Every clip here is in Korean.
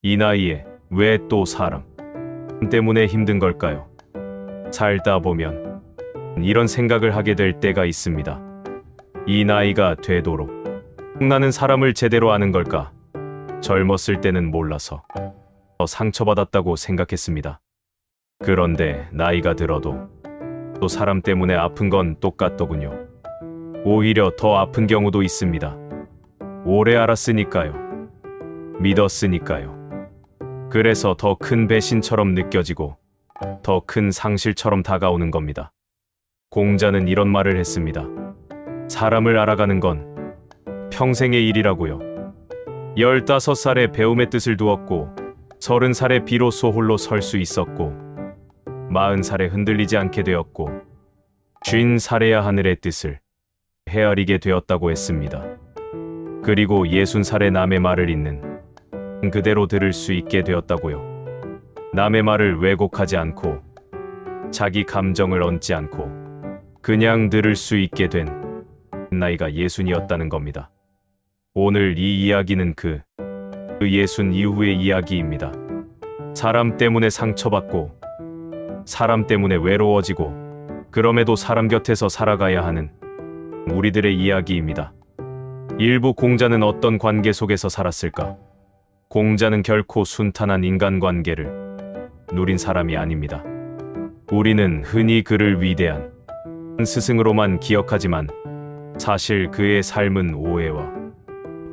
이 나이에 왜 또 사람 때문에 힘든 걸까요? 살다 보면 이런 생각을 하게 될 때가 있습니다. 이 나이가 되도록 나는 사람을 제대로 아는 걸까? 젊었을 때는 몰라서 더 상처받았다고 생각했습니다. 그런데 나이가 들어도 또 사람 때문에 아픈 건 똑같더군요. 오히려 더 아픈 경우도 있습니다. 오래 알았으니까요. 믿었으니까요. 그래서 더 큰 배신처럼 느껴지고 더 큰 상실처럼 다가오는 겁니다. 공자는 이런 말을 했습니다. 사람을 알아가는 건 평생의 일이라고요. 15살에 배움의 뜻을 두었고 30살에 비로소 홀로 설 수 있었고 40살에 흔들리지 않게 되었고 50살에야 하늘의 뜻을 헤아리게 되었다고 했습니다. 그리고 60살에 남의 말을 잇는 그대로 들을 수 있게 되었다고요. 남의 말을 왜곡하지 않고 자기 감정을 얹지 않고 그냥 들을 수 있게 된 나이가 60이었다는 겁니다. 오늘 이 이야기는 그 60 이후의 이야기입니다. 사람 때문에 상처받고 사람 때문에 외로워지고 그럼에도 사람 곁에서 살아가야 하는 우리들의 이야기입니다. 일부 공자는 어떤 관계 속에서 살았을까? 공자는 결코 순탄한 인간관계를 누린 사람이 아닙니다. 우리는 흔히 그를 위대한 스승으로만 기억하지만 사실 그의 삶은 오해와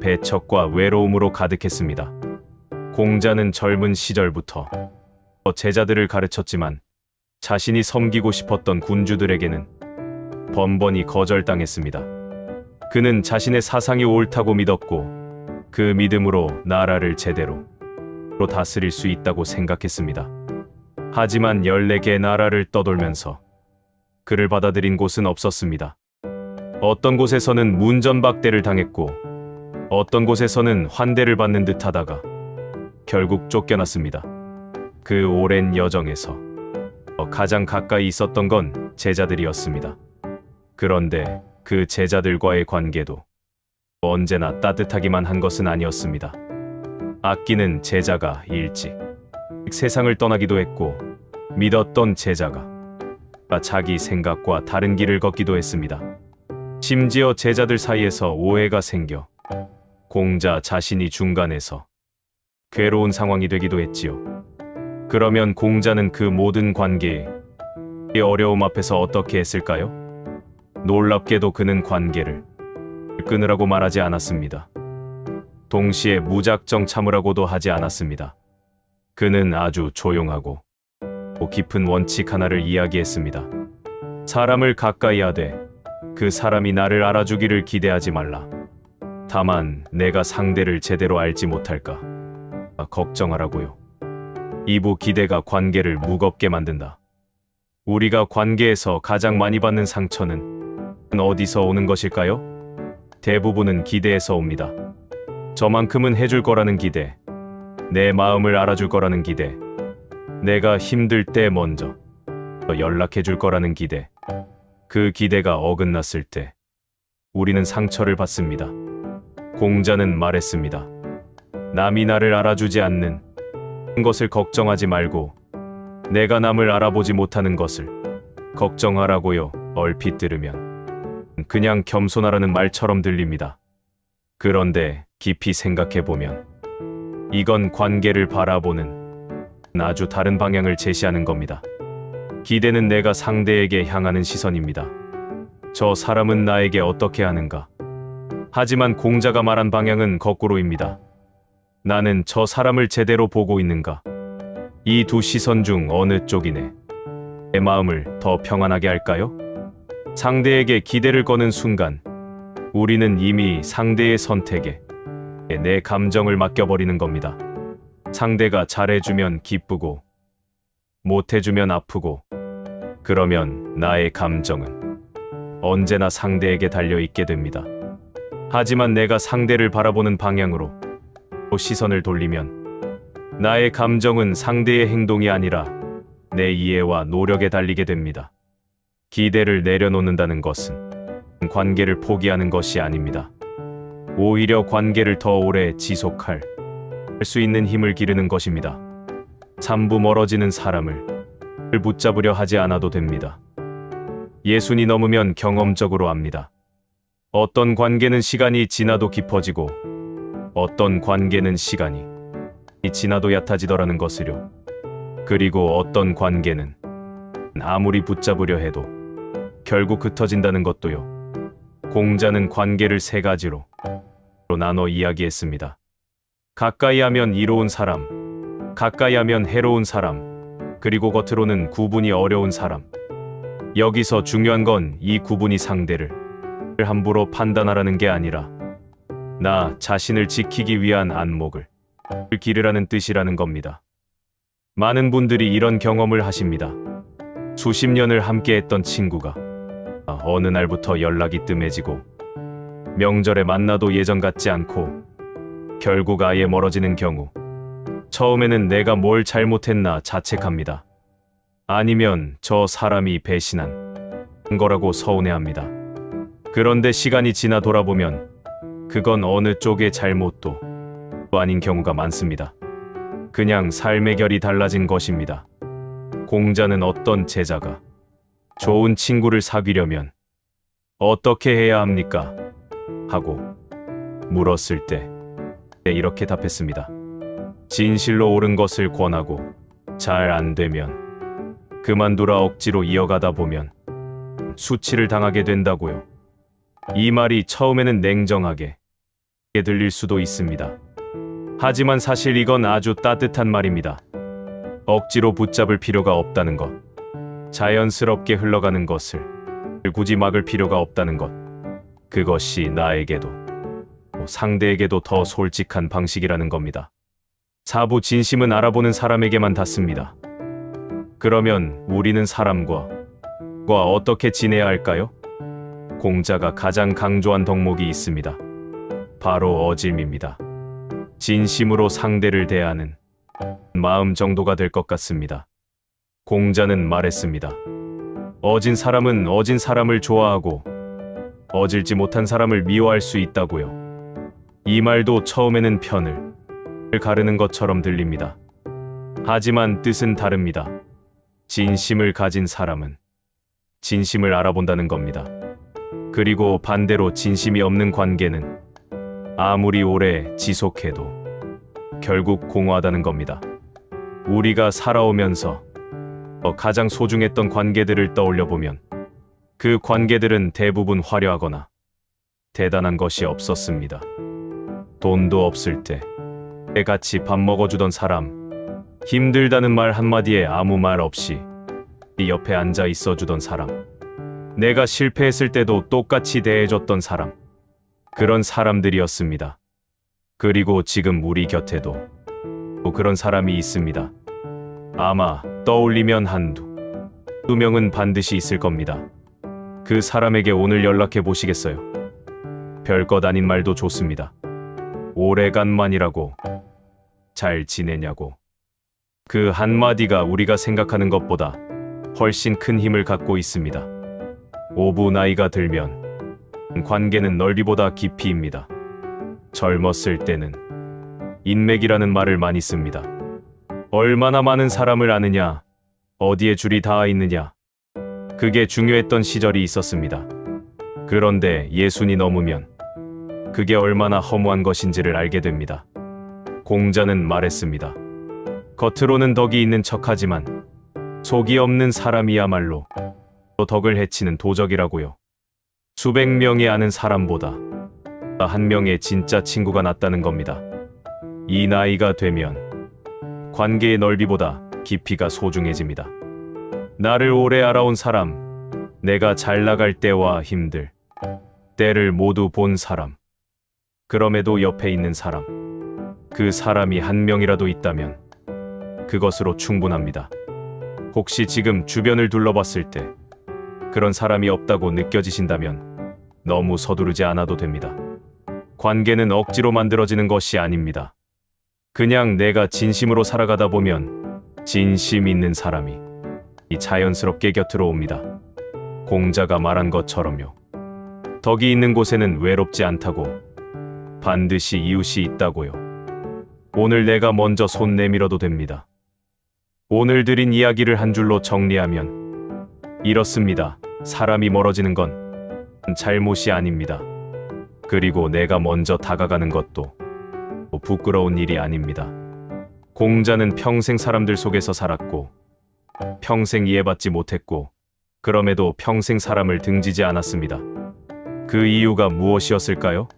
배척과 외로움으로 가득했습니다. 공자는 젊은 시절부터 제자들을 가르쳤지만 자신이 섬기고 싶었던 군주들에게는 번번이 거절당했습니다. 그는 자신의 사상이 옳다고 믿었고 그 믿음으로 나라를 제대로 다스릴 수 있다고 생각했습니다. 하지만 14개의 나라를 떠돌면서 그를 받아들인 곳은 없었습니다. 어떤 곳에서는 문전박대를 당했고 어떤 곳에서는 환대를 받는 듯 하다가 결국 쫓겨났습니다. 그 오랜 여정에서 가장 가까이 있었던 건 제자들이었습니다. 그런데 그 제자들과의 관계도 언제나 따뜻하기만 한 것은 아니었습니다. 아끼는 제자가 일찍 세상을 떠나기도 했고 믿었던 제자가 자기 생각과 다른 길을 걷기도 했습니다. 심지어 제자들 사이에서 오해가 생겨 공자 자신이 중간에서 괴로운 상황이 되기도 했지요. 그러면 공자는 그 모든 관계의 어려움 앞에서 어떻게 했을까요? 놀랍게도 그는 관계를 끊으라고 말하지 않았습니다. 동시에 무작정 참으라고도 하지 않았습니다. 그는 아주 조용하고 깊은 원칙 하나를 이야기했습니다. 사람을 가까이 하되 그 사람이 나를 알아주기를 기대하지 말라. 다만 내가 상대를 제대로 알지 못할까 걱정하라고요. 이부 기대가 관계를 무겁게 만든다. 우리가 관계에서 가장 많이 받는 상처는 어디서 오는 것일까요? 대부분은 기대에서 옵니다. 저만큼은 해줄 거라는 기대, 내 마음을 알아줄 거라는 기대, 내가 힘들 때 먼저 연락해 줄 거라는 기대. 그 기대가 어긋났을 때 우리는 상처를 받습니다. 공자는 말했습니다. 남이 나를 알아주지 않는 것을 걱정하지 말고 내가 남을 알아보지 못하는 것을 걱정하라고요. 얼핏 들으면 그냥 겸손하라는 말처럼 들립니다. 그런데 깊이 생각해보면 이건 관계를 바라보는 아주 다른 방향을 제시하는 겁니다. 기대는 내가 상대에게 향하는 시선입니다. 저 사람은 나에게 어떻게 하는가? 하지만 공자가 말한 방향은 거꾸로입니다. 나는 저 사람을 제대로 보고 있는가? 이 두 시선 중 어느 쪽이네? 내 마음을 더 평안하게 할까요? 상대에게 기대를 거는 순간 우리는 이미 상대의 선택에 내 감정을 맡겨버리는 겁니다. 상대가 잘해주면 기쁘고 못해주면 아프고 그러면 나의 감정은 언제나 상대에게 달려있게 됩니다. 하지만 내가 상대를 바라보는 방향으로 시선을 돌리면 나의 감정은 상대의 행동이 아니라 내 이해와 노력에 달리게 됩니다. 기대를 내려놓는다는 것은 관계를 포기하는 것이 아닙니다. 오히려 관계를 더 오래 지속할 할 수 있는 힘을 기르는 것입니다. 삼부 멀어지는 사람을 붙잡으려 하지 않아도 됩니다. 예순이 넘으면 경험적으로 압니다. 어떤 관계는 시간이 지나도 깊어지고 어떤 관계는 시간이 지나도 얕아지더라는 것을요. 그리고 어떤 관계는 아무리 붙잡으려 해도 결국 흩어진다는 것도요. 공자는 관계를 세 가지로 나눠 이야기했습니다. 가까이 하면 이로운 사람, 가까이 하면 해로운 사람, 그리고 겉으로는 구분이 어려운 사람. 여기서 중요한 건 이 구분이 상대를 함부로 판단하라는 게 아니라 나 자신을 지키기 위한 안목을 기르라는 뜻이라는 겁니다. 많은 분들이 이런 경험을 하십니다. 수십 년을 함께했던 친구가 어느 날부터 연락이 뜸해지고 명절에 만나도 예전 같지 않고 결국 아예 멀어지는 경우, 처음에는 내가 뭘 잘못했나 자책합니다. 아니면 저 사람이 배신한 거라고 서운해합니다. 그런데 시간이 지나 돌아보면 그건 어느 쪽의 잘못도 아닌 경우가 많습니다. 그냥 삶의 결이 달라진 것입니다. 공자는 어떤 제자가 좋은 친구를 사귀려면 어떻게 해야 합니까? 하고 물었을 때 이렇게 답했습니다. 진실로 옳은 것을 권하고 잘 안 되면 그만두라. 억지로 이어가다 보면 수치를 당하게 된다고요. 이 말이 처음에는 냉정하게 들릴 수도 있습니다. 하지만 사실 이건 아주 따뜻한 말입니다. 억지로 붙잡을 필요가 없다는 것, 자연스럽게 흘러가는 것을 굳이 막을 필요가 없다는 것, 그것이 나에게도 상대에게도 더 솔직한 방식이라는 겁니다. 사부 진심은 알아보는 사람에게만 닿습니다. 그러면 우리는 사람과 어떻게 지내야 할까요? 공자가 가장 강조한 덕목이 있습니다. 바로 어짐입니다. 진심으로 상대를 대하는 마음 정도가 될 것 같습니다. 공자는 말했습니다. 어진 사람은 어진 사람을 좋아하고 어질지 못한 사람을 미워할 수 있다고요. 이 말도 처음에는 편을 가르는 것처럼 들립니다. 하지만 뜻은 다릅니다. 진심을 가진 사람은 진심을 알아본다는 겁니다. 그리고 반대로 진심이 없는 관계는 아무리 오래 지속해도 결국 공허하다는 겁니다. 우리가 살아오면서 가장 소중했던 관계들을 떠올려 보면 그 관계들은 대부분 화려하거나 대단한 것이 없었습니다. 돈도 없을 때 같이 밥 먹어주던 사람, 힘들다는 말 한마디에 아무 말 없이 옆에 앉아 있어주던 사람, 내가 실패했을 때도 똑같이 대해줬던 사람, 그런 사람들이었습니다. 그리고 지금 우리 곁에도 또 그런 사람이 있습니다. 아마 떠올리면 두 명은 반드시 있을 겁니다. 그 사람에게 오늘 연락해 보시겠어요? 별것 아닌 말도 좋습니다. 오래간만이라고, 잘 지내냐고. 그 한마디가 우리가 생각하는 것보다 훨씬 큰 힘을 갖고 있습니다. 오부 나이가 들면 관계는 넓이보다 깊이입니다. 젊었을 때는 인맥이라는 말을 많이 씁니다. 얼마나 많은 사람을 아느냐, 어디에 줄이 닿아 있느냐, 그게 중요했던 시절이 있었습니다. 그런데 예순이 넘으면 그게 얼마나 허무한 것인지를 알게 됩니다. 공자는 말했습니다. 겉으로는 덕이 있는 척하지만 속이 없는 사람이야말로 또 덕을 해치는 도적이라고요. 수백 명이 아는 사람보다 한 명의 진짜 친구가 낫다는 겁니다. 이 나이가 되면 관계의 넓이보다 깊이가 소중해집니다. 나를 오래 알아온 사람, 내가 잘 나갈 때와 힘들 때를 모두 본 사람, 그럼에도 옆에 있는 사람, 그 사람이 한 명이라도 있다면 그것으로 충분합니다. 혹시 지금 주변을 둘러봤을 때 그런 사람이 없다고 느껴지신다면 너무 서두르지 않아도 됩니다. 관계는 억지로 만들어지는 것이 아닙니다. 그냥 내가 진심으로 살아가다 보면 진심 있는 사람이 자연스럽게 곁으로 옵니다. 공자가 말한 것처럼요. 덕이 있는 곳에는 외롭지 않다고, 반드시 이웃이 있다고요. 오늘 내가 먼저 손 내밀어도 됩니다. 오늘 드린 이야기를 한 줄로 정리하면 이렇습니다. 사람이 멀어지는 건 잘못이 아닙니다. 그리고 내가 먼저 다가가는 것도 부끄러운 일이 아닙니다. 공자는 평생 사람들 속에서 살았고 평생 이해받지 못했고 그럼에도 평생 사람을 등지지 않았습니다. 그 이유가 무엇이었을까요?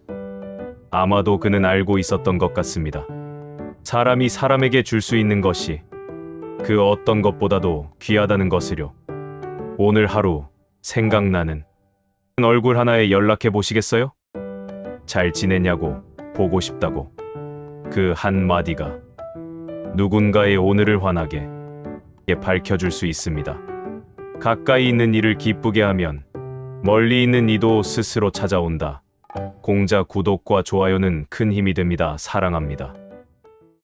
아마도 그는 알고 있었던 것 같습니다. 사람이 사람에게 줄 수 있는 것이 그 어떤 것보다도 귀하다는 것을요. 오늘 하루 생각나는 얼굴 하나에 연락해 보시겠어요? 잘 지내냐고, 보고 싶다고. 그 한마디가 누군가의 오늘을 환하게 밝혀줄 수 있습니다. 가까이 있는 이를 기쁘게 하면 멀리 있는 이도 스스로 찾아온다. 공자 구독과 좋아요는 큰 힘이 됩니다. 사랑합니다.